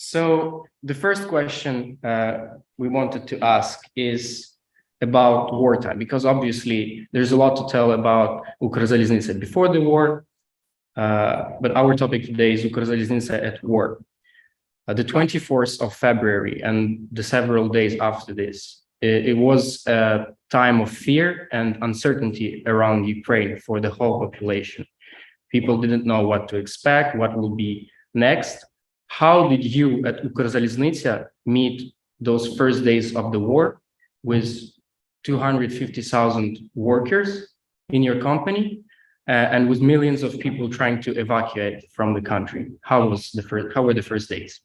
So the first question we wanted to ask is about wartime, because obviously there's a lot to tell about Ukrzaliznytsia before the war, but our topic today is Ukrzaliznytsia at war. The 24th of February and the several days after this, it was a time of fear and uncertainty around Ukraine for the whole population. People didn't know what to expect, what will be next. How did you at Ukrzaliznytsia meet those first days of the war with 250,000 workers in your company and with millions of people trying to evacuate from the country? How were the first days?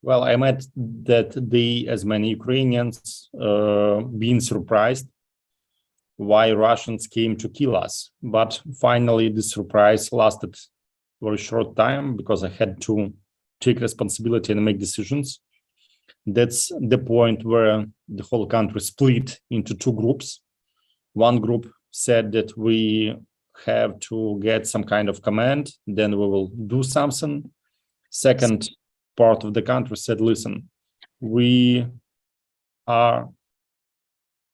Well, I met that day as many Ukrainians being surprised why Russians came to kill us. But finally, the surprise lasted for a short time because I had to take responsibility and make decisions. That's the point where the whole country split into two groups. One group said that we have to get some kind of command, then we will do something. Second part of the country said, listen, we are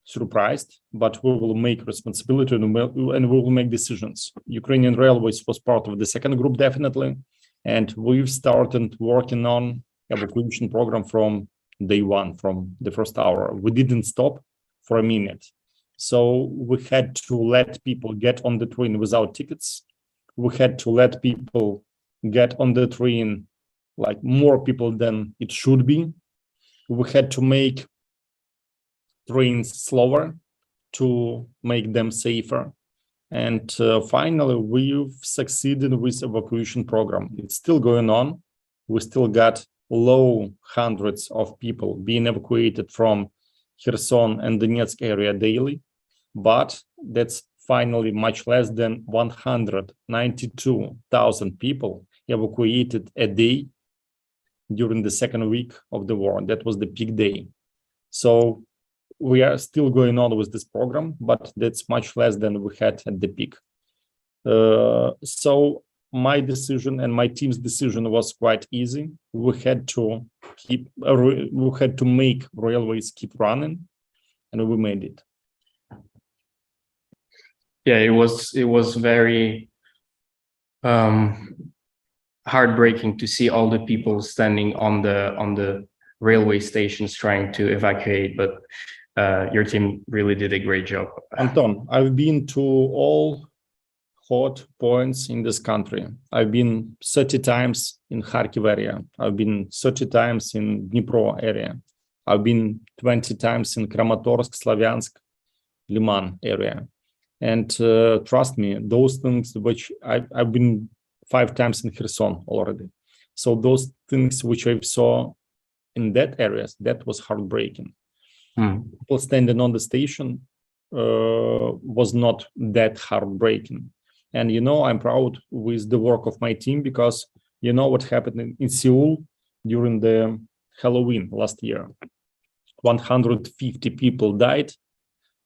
surprised, but we will make responsibility and we will make decisions. Ukrainian Railways was part of the second group, definitely. And we've started working on evacuation program from day one, from the first hour. We didn't stop for a minute. So we had to let people get on the train without tickets. We had to let people get on the train, like more people than it should be. We had to make trains slower to make them safer. And finally, we've succeeded with evacuation program. It's still going on. We still got low hundreds of people being evacuated from Kherson and Donetsk area daily, but that's finally much less than 192,000 people evacuated a day during the second week of the war. That was the peak day. So we are still going on with this program, but that's much less than we had at the peak. So my decision and my team's decision was quite easy. We had to make railways keep running, and we made it. Yeah, it was very heartbreaking to see all the people standing on the railway stations trying to evacuate, but your team really did a great job. Anton, I've been to all hot points in this country. I've been 30 times in Kharkiv area. I've been 30 times in Dnipro area. I've been 20 times in Kramatorsk, Slavyansk, Liman area. And trust me, those things which I've been 5 times in Kherson already. So those things which I saw in that areas, that was heartbreaking. People standing on the station was not that heartbreaking. And, you know, I'm proud with the work of my team because, you know, what happened in Seoul during the Halloween last year. 150 people died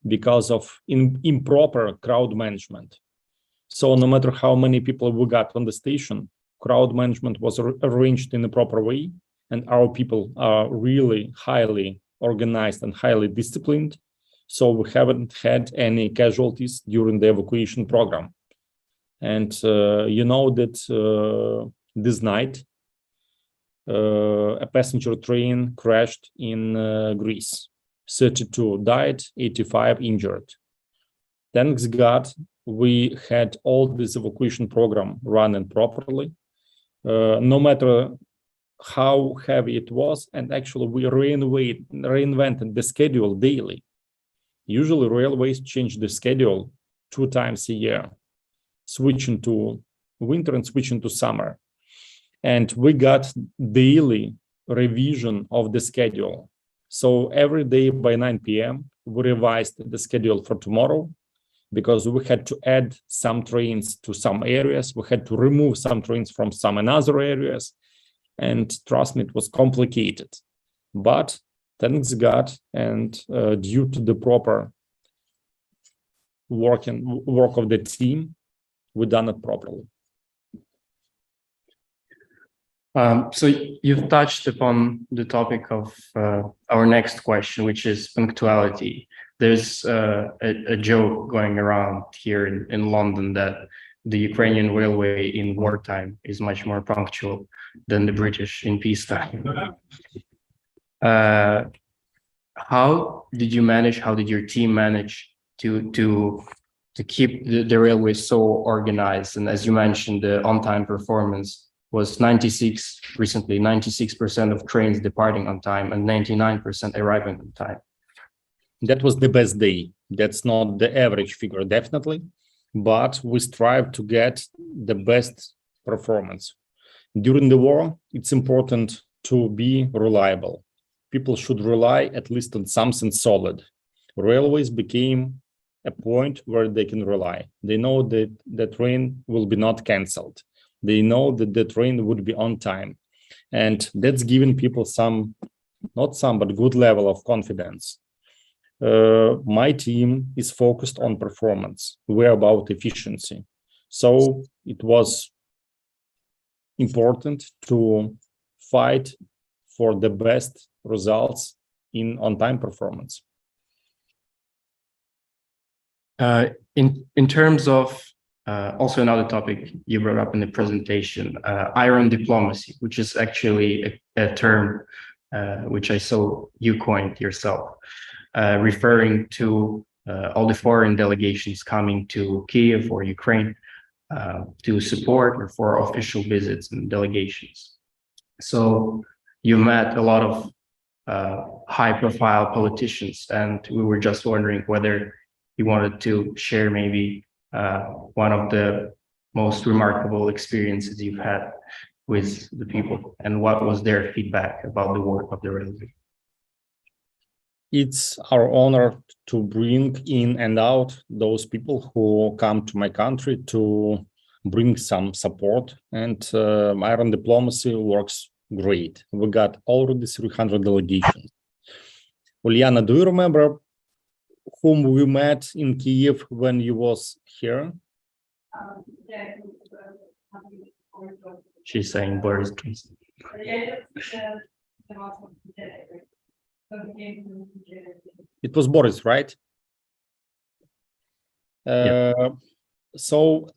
because of improper crowd management. So no matter how many people we got on the station, crowd management was arranged in a proper way. And our people are really highly organized and highly disciplined. So we haven't had any casualties during the evacuation program. And you know that this night, a passenger train crashed in Greece. 32 died, 85 injured. Thanks God, we had all this evacuation program running properly. No matter how heavy it was, and actually we reinvented the schedule daily. Usually railways change the schedule 2 times a year, switching to winter and switching to summer. And we got daily revision of the schedule. So every day by 9 p.m., we revised the schedule for tomorrow because we had to add some trains to some areas. We had to remove some trains from some other areas. And trust me, it was complicated. But thanks God, and due to the proper work of the team, we done it properly. So you've touched upon the topic of our next question, which is punctuality. There's a joke going around here in London that the Ukrainian Railway in wartime is much more punctual than the British in peacetime. How did you manage? How did your team manage to keep the railway so organized? And as you mentioned, the on-time performance was 96% of trains departing on time and 99% arriving on time. That was the best day. That's not the average figure, definitely, but we strive to get the best performance. During the war, it's important to be reliable. People should rely at least on something solid. Railways became a point where they can rely. They know that the train will be not canceled. They know that the train would be on time. And that's giving people but good level of confidence. My team is focused on performance. We're about efficiency. So it was important to fight for the best results in on-time performance. In terms of also another topic you brought up in the presentation, iron diplomacy, which is actually a term which I saw you coined yourself, referring to all the foreign delegations coming to Kiev or Ukraine to support or for official visits and delegations. So you met a lot of high-profile politicians, and we were just wondering whether you wanted to share maybe one of the most remarkable experiences you've had with the people, and what was their feedback about the work of the railway. It's our honor to bring in and out those people who come to my country to bring some support, and iron diplomacy works great. We got already 300 delegations. Uliana, do you remember whom we met in Kiev when you was here? She's saying Boris Johnson. It was Boris, right? Yeah. So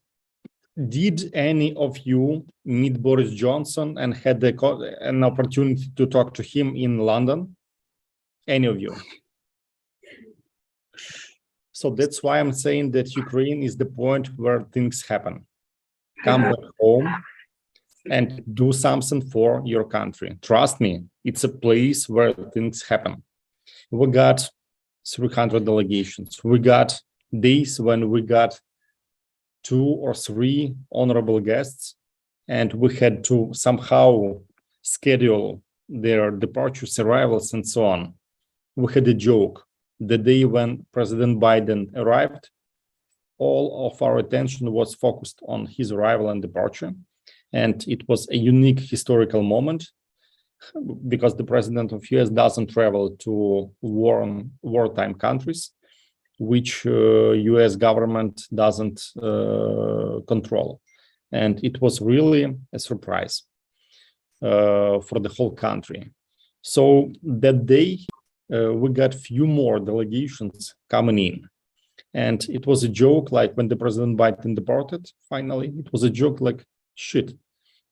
did any of you meet Boris Johnson and had an opportunity to talk to him in London? Any of you? So that's why I'm saying that Ukraine is the point where things happen. Come back home and do something for your country. Trust me, it's a place where things happen. We got 300 delegations. We got days when we got 2 or 3 honorable guests, and we had to somehow schedule their departures, arrivals, and so on. We had a joke. The day when President Biden arrived, all of our attention was focused on his arrival and departure. And it was a unique historical moment because the president of US doesn't travel to wartime countries, which US government doesn't control. And it was really a surprise for the whole country. So that day, we got few more delegations coming in. And it was a joke, like when the President Biden departed, finally, it was a joke like, shit,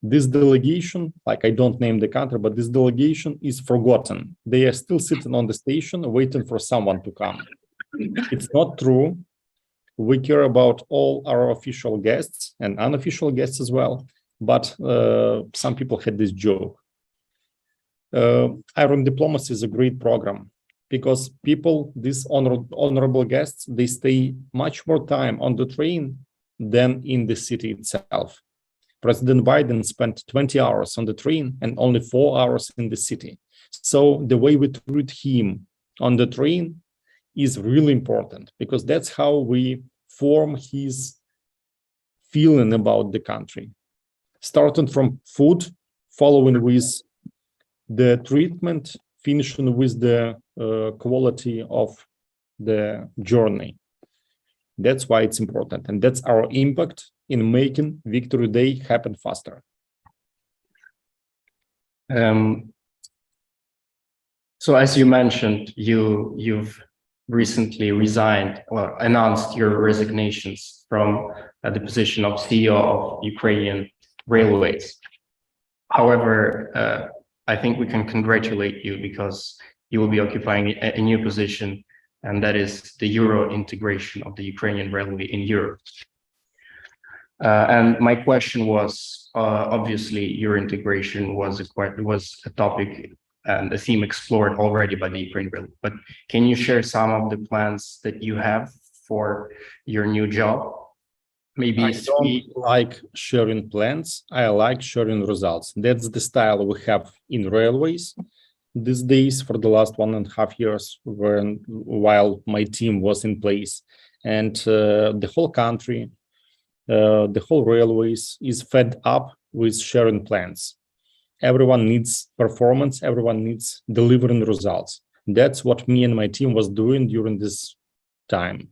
this delegation, like I don't name the country, but this delegation is forgotten. They are still sitting on the station waiting for someone to come. It's not true. We care about all our official guests and unofficial guests as well. But some people had this joke. Iron diplomacy is a great program because people, these honorable guests, they stay much more time on the train than in the city itself. President Biden spent 20 hours on the train and only 4 hours in the city. So the way we treat him on the train is really important because that's how we form his feeling about the country. Starting from food, following with the treatment, finishing with the quality of the journey. That's why it's important. And that's our impact in making Victory Day happen faster. Um, so as you mentioned, you've recently resigned or announced your resignations from the position of CEO of Ukrainian Railways. However, I think we can congratulate you because you will be occupying a new position, and that is the Euro integration of the Ukrainian Railway in Europe. And my question was, obviously, Euro integration was a topic and a theme explored already by the Ukrainian Railway. But can you share some of the plans that you have for your new job? Maybe I don't like sharing plans. I like sharing results. That's the style we have in railways these days for the last 1.5 years while my team was in place. And the whole country, the whole railways is fed up with sharing plans. Everyone needs performance. Everyone needs delivering results. That's what me and my team was doing during this time.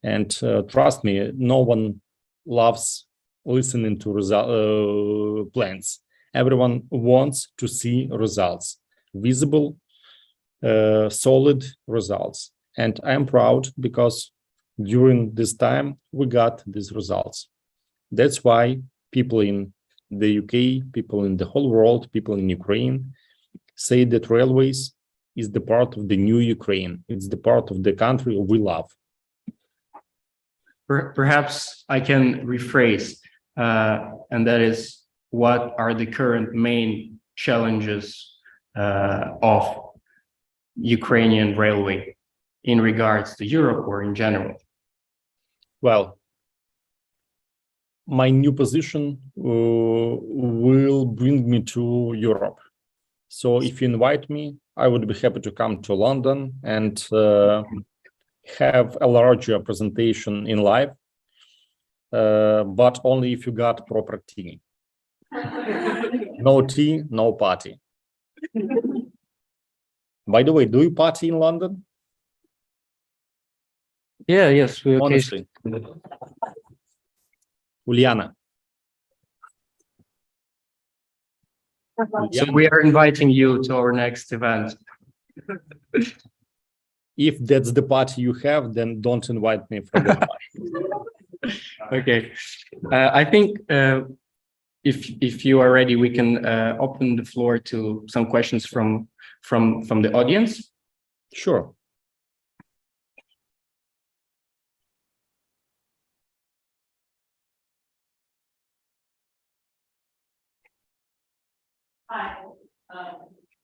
And trust me, no one loves listening to plans. Everyone wants to see results, visible, solid results. And I'm proud because during this time, we got these results. That's why people in the UK, people in the whole world, people in Ukraine say that railways is the part of the new Ukraine. It's the part of the country we love. Perhaps I can rephrase, and that is, what are the current main challenges of Ukrainian Railway in regards to Europe or in general? Well, my new position will bring me to Europe. So if you invite me, I would be happy to come to London and have a larger presentation in live, but only if you got proper tea. No tea, no party. By the way, do you party in London? Yeah, yes, we Honestly. Uliana. So we are inviting you to our next event. If that's the party you have, then don't invite me for that party. Okay, I think if you are ready, we can open the floor to some questions from the audience. Sure.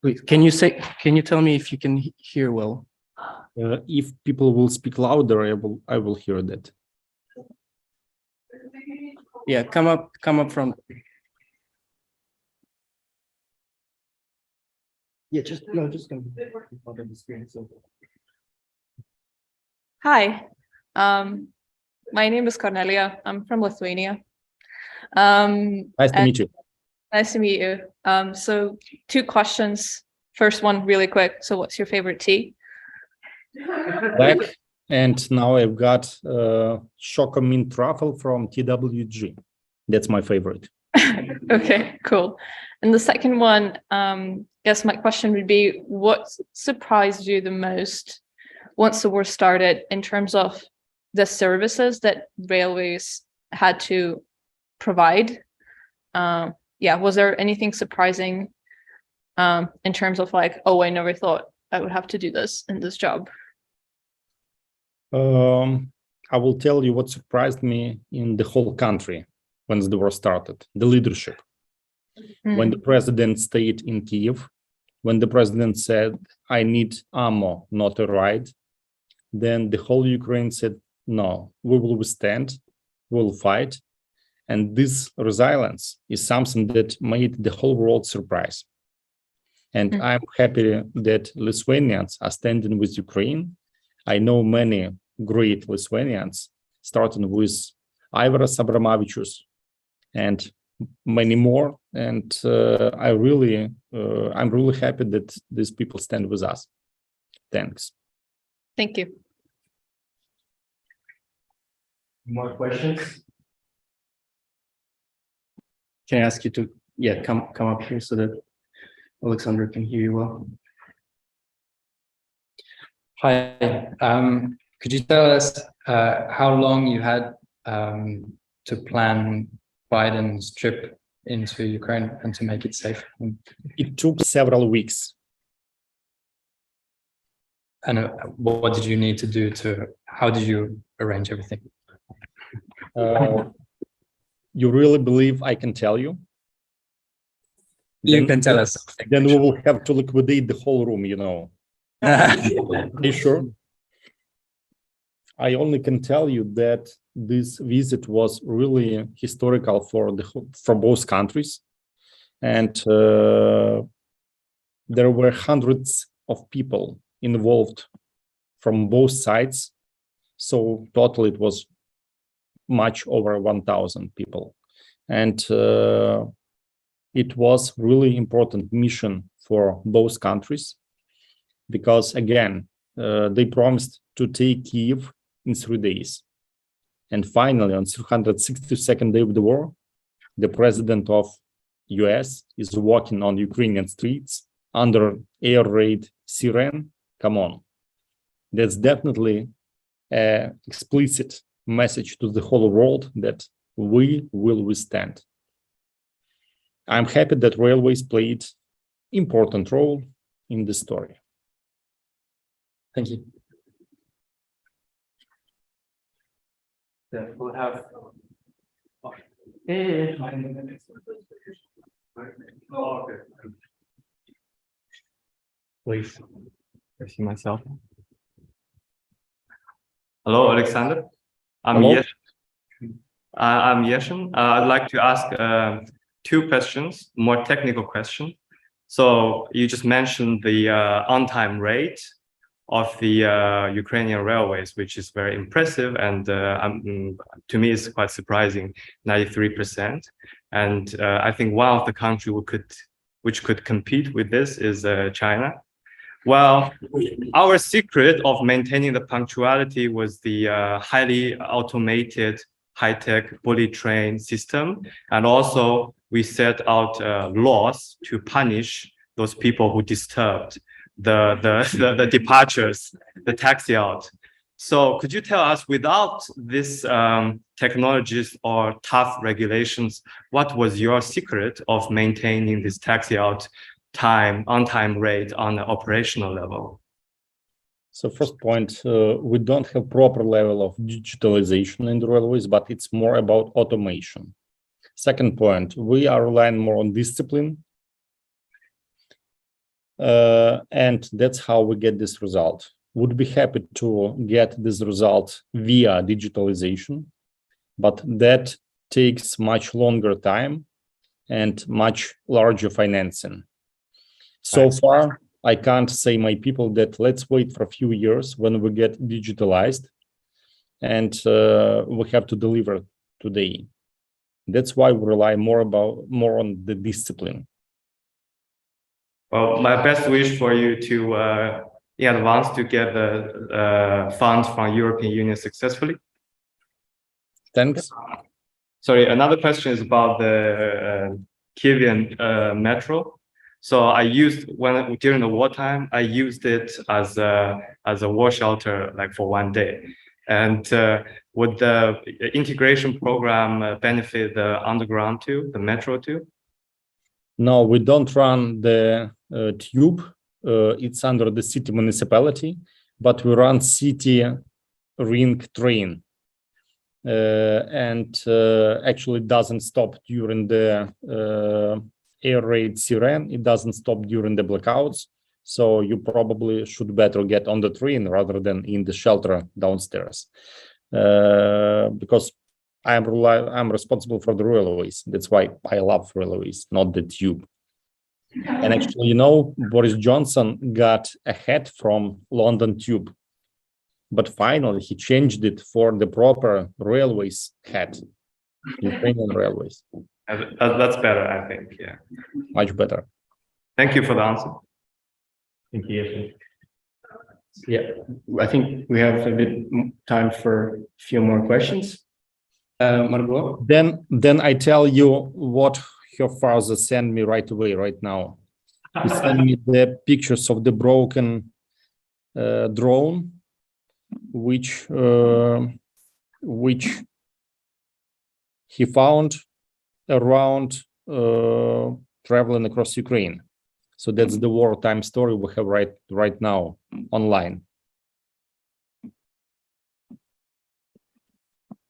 Wait, can you tell me if you can hear well? If people will speak louder, I will hear that. Yeah, come up from. Yeah, just come on the screen. So. Hi, my name is Cornelia. I'm from Lithuania. Nice to meet you. Nice to meet you. So 2 questions. First one, really quick. So what's your favorite tea? Black, and now I've got Choco Mint Truffle from TWG. That's my favorite. Okay, cool. And the second one, guess my question would be, what surprised you the most once the war started in terms of the services that railways had to provide? Yeah, was there anything surprising in terms of like, oh, I never thought I would have to do this in this job? I will tell you what surprised me in the whole country when the war started: the leadership. When the president stayed in Kiev, when the president said, I need ammo, not a ride, then the whole Ukraine said, no, we will withstand, we'll fight. And this resilience is something that made the whole world surprise. And I'm happy that Lithuanians are standing with Ukraine. I know many great Lithuanians, starting with Aivaras Abramavičius and many more. And I'm really happy that these people stand with us. Thanks. Thank you. More questions? Can I ask you to come up here so that Oleksandr can hear you well. Hi, could you tell us how long you had to plan Biden's trip into Ukraine and to make it safe? It took several weeks. And what did you need to do how did you arrange everything? You really believe I can tell you? You can tell us. Then we will have to liquidate the whole room, you know. Are you sure? I only can tell you that this visit was really historical for both countries, and there were hundreds of people involved from both sides. So total it was much over 1,000 people, and it was really important mission for both countries, because again they promised to take Kyiv in 3 days, and finally on 362nd day of the war, the president of US is walking on Ukrainian streets under air raid siren. Come on, that's definitely an explicit message to the whole world that we will withstand. I'm happy that railways played important role in the story. Thank you. Yeah, we'll have. Please, I see myself. Hello, Alexander. Hello. I'm Yeshin. I'd like to ask 2 questions, more technical question. So you just mentioned the on-time rate of the Ukrainian railways, which is very impressive, and to me it's quite surprising, 93%. And I think one of the countries which could compete with this is China. Well, our secret of maintaining the punctuality was the highly automated, high-tech bullet train system, and also we set out laws to punish those people who disturbed the departures, the taxi out. So could you tell us, without these technologies or tough regulations, what was your secret of maintaining this taxi out on-time rate on the operational level? So first point, we don't have proper level of digitalization in the railways, but it's more about automation. Second point, we are relying more on discipline. And that's how we get this result. Would be happy to get this result via digitalization, but that takes much longer time and much larger financing. So far, I can't say my people that let's wait for a few years when we get digitalized, and we have to deliver today. That's why we rely more on the discipline. Well, my best wish for you to in advance to get the funds from European Union successfully. Thanks. Sorry, another question is about the Kievan metro. So I used during the wartime, I used it as a war shelter, like for 1 day. And would the integration program benefit the underground too, the metro too? No, we don't run the tube. It's under the city municipality, but we run city ring train. And actually doesn't stop during the air raid siren. It doesn't stop during the blackouts. So you probably should better get on the train rather than in the shelter downstairs. Because I'm responsible for the railways. That's why I love railways, not the tube. And actually, you know, Boris Johnson got ahead from London Tube, but finally he changed it for the proper railways head, Ukrainian Railways. That's better, I think. Yeah, Much better. Thank you for the answer. Thank you. Yeah, I think we have a bit time for a few more questions. Margot? Then I tell you what your father sent me right away, right now. He sent me the pictures of the broken drone, which he found around traveling across Ukraine. So that's the wartime story we have right now online.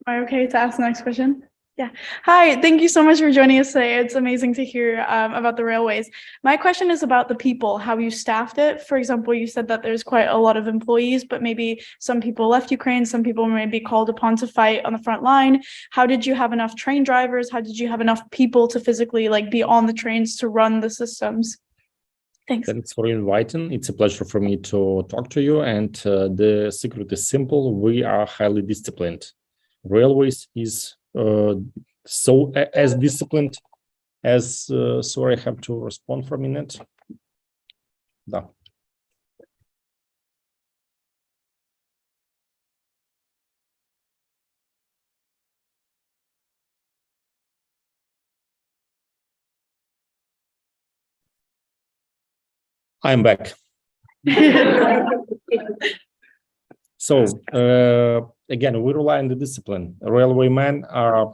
Am I okay to ask the next question? Yeah. Hi, thank you so much for joining us today. It's amazing to hear about the railways. My question is about the people, how you staffed it. For example, you said that there's quite a lot of employees, but maybe some people left Ukraine, some people may be called upon to fight on the front line. How did you have enough train drivers? How did you have enough people to physically be on the trains to run the systems? Thanks. Thanks for inviting. It's a pleasure for me to talk to you. And the secret is simple. We are highly disciplined. Railways is so as disciplined as sorry, I have to respond for a minute. Da. I'm back. So again, we rely on the discipline. Railwaymen are,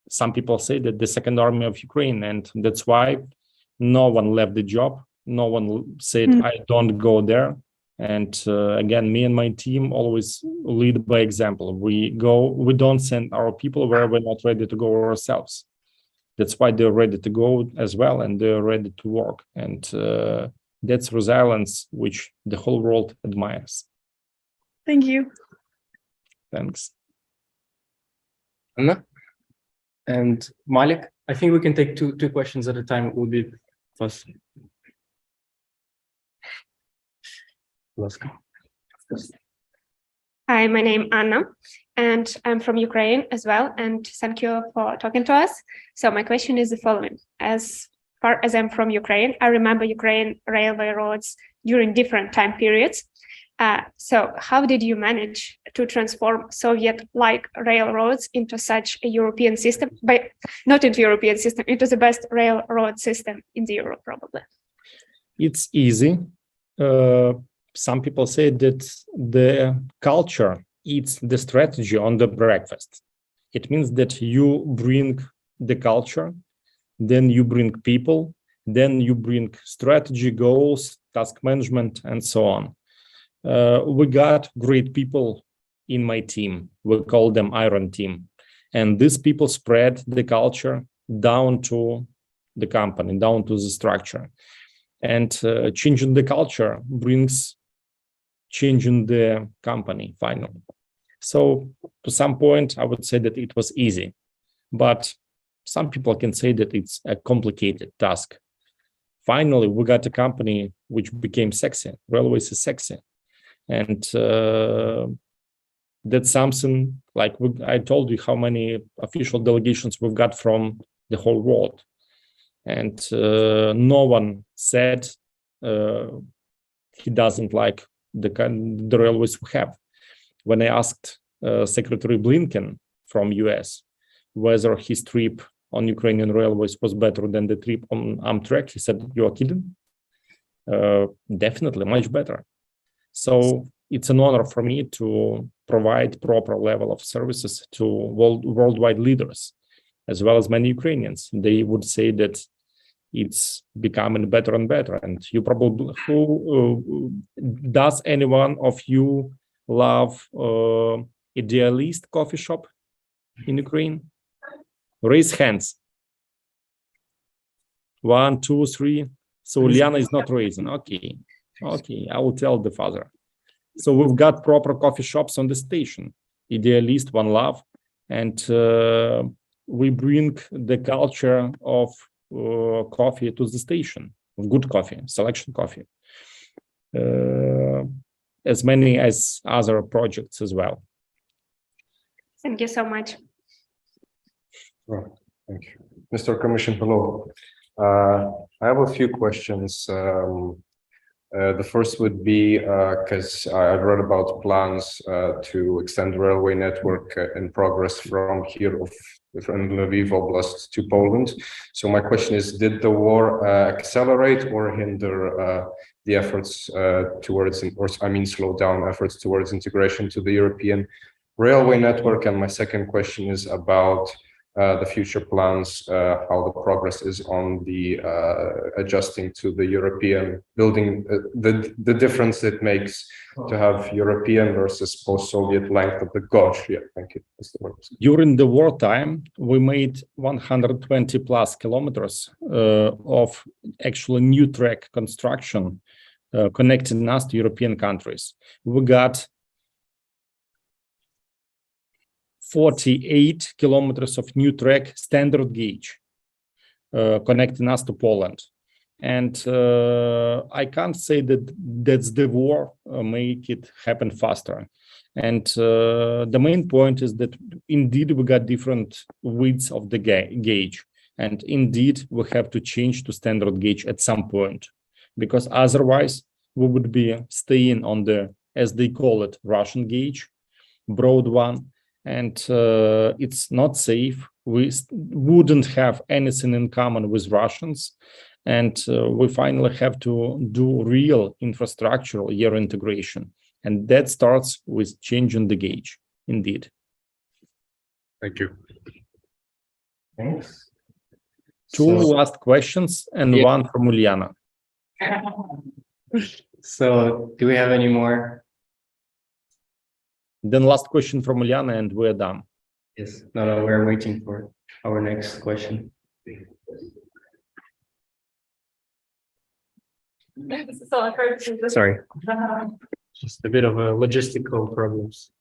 some people say that the second army of Ukraine, and that's why no one left the job. No one said, I don't go there. And again, me and my team always lead by example. We don't send our people where we're not ready to go ourselves. That's why they're ready to go as well, and they're ready to work. And that's resilience, which the whole world admires. Thank you. Thanks. Anna and Malik, I think we can take two questions at a time. It will be fast. Let's go. Hi, my name is Anna, and I'm from Ukraine as well. And thank you for talking to us. So my question is the following. As far as I'm from Ukraine, I remember Ukraine railway roads during different time periods. So how did you manage to transform Soviet-like railroads into such a European system, but not into European system, into the best railroad system in the Europe, probably? It's easy. Some people say that the culture eats the strategy on the breakfast. It means that you bring the culture, then you bring people, then you bring strategy, goals, task management, and so on. We got great people in my team. We call them Iron Team. And these people spread the culture down to the company, down to the structure. And changing the culture brings changing the company finally. So to some point, I would say that it was easy. But some people can say that it's a complicated task. Finally, we got a company which became sexy. Railways is sexy. And that's something like I told you how many official delegations we've got from the whole world. And no one said he doesn't like the railways we have. When I asked Secretary Blinken from US whether his trip on Ukrainian railways was better than the trip on Amtrak, he said, "You are kidding? Definitely much better." So it's an honor for me to provide proper level of services to worldwide leaders, as well as many Ukrainians. They would say that it's becoming better and better. And you probably, does anyone of you love Idealist coffee shop in Ukraine? Raise hands. 1, 2, 3. So Liana is not raising. Okay, I will tell the father. So we've got proper coffee shops on the station. Idealist, One Love, and we bring the culture of coffee to the station, of good coffee, selection coffee, as many as other projects as well. Thank you so much. Right. Thank you. Mr. Kamyshin, hello. I have a few questions. The first would be because I've read about plans to extend the railway network in progress from Lviv Oblast to Poland. So my question is, did the war accelerate or hinder the efforts slow down efforts towards integration to the European railway network? And my second question is about the future plans, how the progress is on the adjusting to the European building, the difference it makes to have European versus post-Soviet length of the gauge. Yeah, thank you. That's the word. During the wartime, we made 120 plus kilometers of actually new track construction connecting us to European countries. We got 48 kilometers of new track standard gauge connecting us to Poland. And I can't say that that's the war make it happen faster. And the main point is that indeed we got different widths of the gauge. And indeed we have to change to standard gauge at some point, because otherwise we would be staying on the, as they call it, Russian gauge, broad one. And it's not safe. We wouldn't have anything in common with Russians. And we finally have to do real infrastructural year integration. And that starts with changing the gauge, indeed. Thank you. Thanks. Two last questions and one from Uliana. So do we have any more? Then last question from Uliana and we're done. Yes, no, we're waiting for our next question. Sorry, just a bit of logistical problems.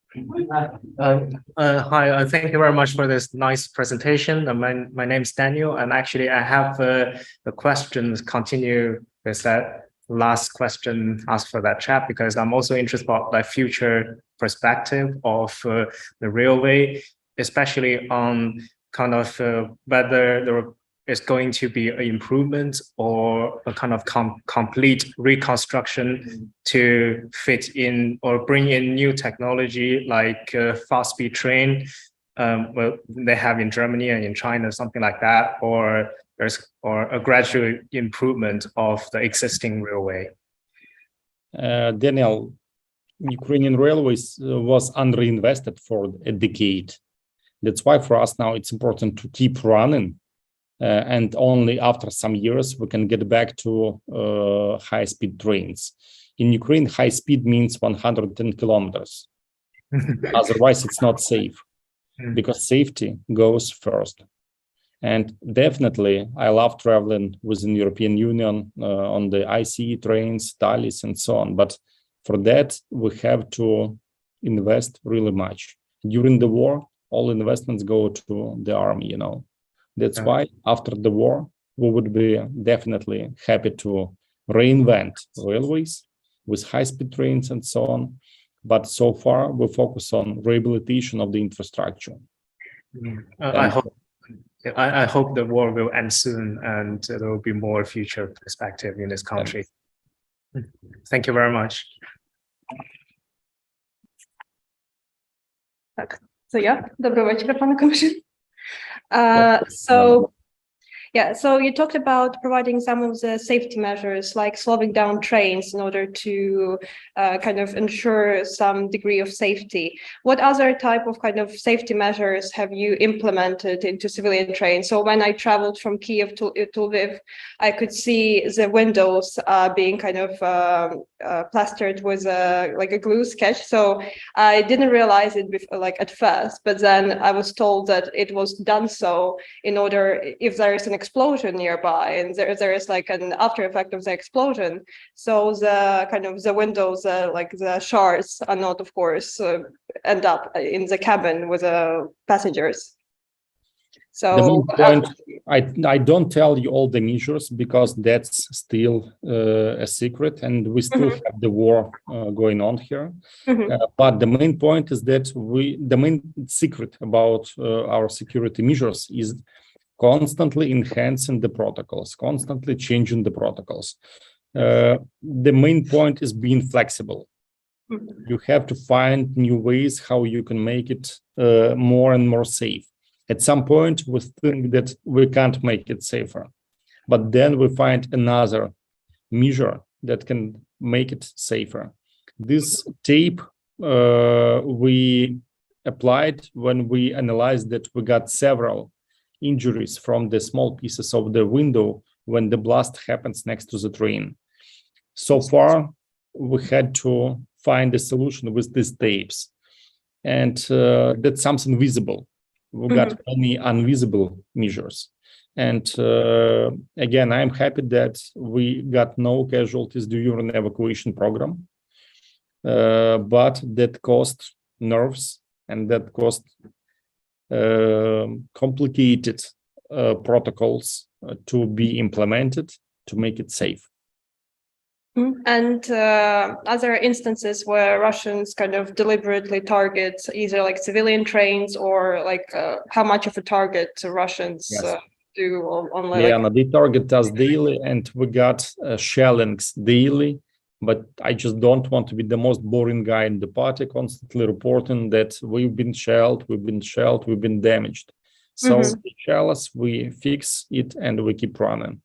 Hi, thank you very much for this nice presentation. My name is Daniel, and actually I have the questions continue with that last question asked for that chat, because I'm also interested about the future perspective of the railway, especially on kind of whether there is going to be an improvement or a kind of complete reconstruction to fit in or bring in new technology like fast-speed train, well, they have in Germany and in China, something like that, or a gradual improvement of the existing railway. Daniel, Ukrainian Railways was underinvested for a decade. That's why for us now it's important to keep running, and only after some years we can get back to high-speed trains. In Ukraine, high speed means 110 kilometers. Otherwise, it's not safe, because safety goes first. And definitely, I love traveling within European Union on the ICE trains, Thalys, and so on. But for that, we have to invest really much. During the war, all investments go to the army, you know. That's why after the war, we would be definitely happy to reinvent railways with high-speed trains and so on. But so far, we focus on rehabilitation of the infrastructure. I hope the war will end soon and there will be more future perspective in this country. Thank you very much. Так, це я. Доброго вечора, пане Камишин. So you talked about providing some of the safety measures, like slowing down trains in order to kind of ensure some degree of safety. What other type of kind of safety measures have you implemented into civilian trains? So when I traveled from Kiev to Lviv, I could see the windows being kind of plastered with like a glue sketch. So I didn't realize it like at first, but then I was told that it was done so in order if there is an explosion nearby and there is like an after effect of the explosion. So the kind of the windows, like the shards are not, of course, end up in the cabin with the passengers. So the main point, I don't tell you all the measures because that's still a secret, and we still have the war going on here. But the main point is that the main secret about our security measures is constantly enhancing the protocols, constantly changing the protocols. The main point is being flexible. You have to find new ways how you can make it more and more safe. At some point, we think that we can't make it safer, but then we find another measure that can make it safer. This tape we applied when we analyzed that we got several injuries from the small pieces of the window when the blast happens next to the train. So far, we had to find a solution with these tapes, and that's something visible. We got many invisible measures. And again, I'm happy that we got no casualties during the evacuation program, but that cost nerves and that cost complicated protocols to be implemented to make it safe. And other instances where Russians kind of deliberately target either like civilian trains or like how much of a target Russians do on like... Yeah, no, they target us daily and we got shellings daily, but I just don't want to be the most boring guy in the party constantly reporting that we've been shelled, we've been damaged. So they shell us, we fix it and we keep running.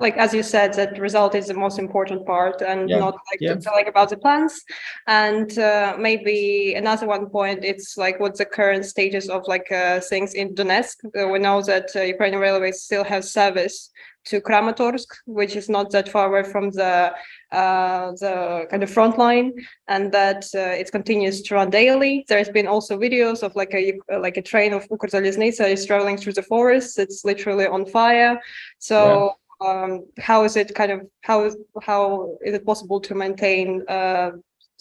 Like as you said, that result is the most important part, and not like telling about the plans. And maybe another one point, it's like what's the current status of like things in Donetsk. We know that Ukrainian Railway still has service to Kramatorsk, which is not that far away from the kind of front line, and that it continues to run daily. There's been also videos of like a train of Ukrzaliznytsia is traveling through the forest. It's literally on fire. So how is it how is it possible to maintain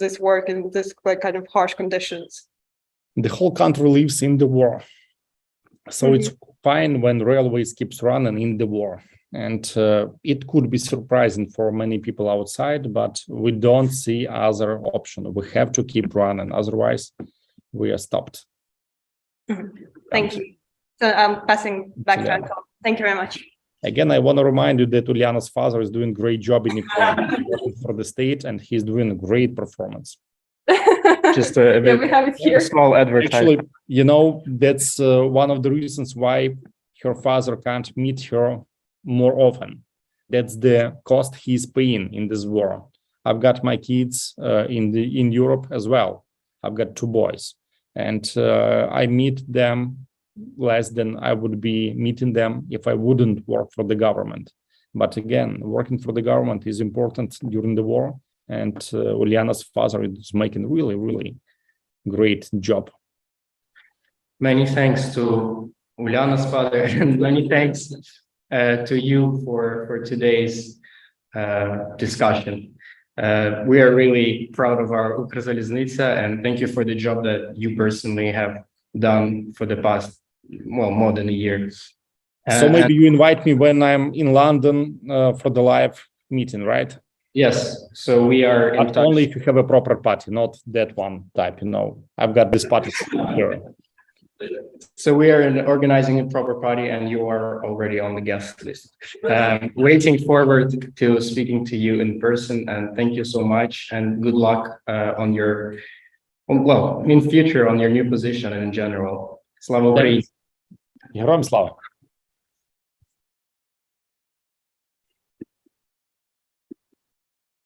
this work in this kind of harsh conditions? The whole country lives in the war, so it's fine when railways keeps running in the war. And it could be surprising for many people outside, but we don't see other option. We have to keep running, otherwise we are stopped. Thank you. So I'm passing back to Anton. Thank you very much. Again, I want to remind you that Uliana's father is doing a great job in Ukraine working for the state, and he's doing a great performance. Just a bit, we have it here. a small advertisement. Actually, you know, that's one of the reasons why her father can't meet her more often. That's the cost he's paying in this war. I've got my kids in Europe as well. I've got 2 boys, and I meet them less than I would be meeting them if I wouldn't work for the government. But again, working for the government is important during the war, and Uliana's father is making really, really great job. Many thanks to Uliana's father, and many thanks to you for today's discussion. We are really proud of our Ukrzaliznytsia, and thank you for the job that you personally have done for the past, well, more than a year. So maybe you invite me when I'm in London for the live meeting, right? Yes. So we are in But only if you have a proper party, not that one type, you know. I've got this party here. So we are organizing a proper party, and you are already on the guest list. Waiting forward to speaking to you in person, and thank you so much, and good luck on your, well, in future on your new position and in general. Slava Ukraini. Героям слава.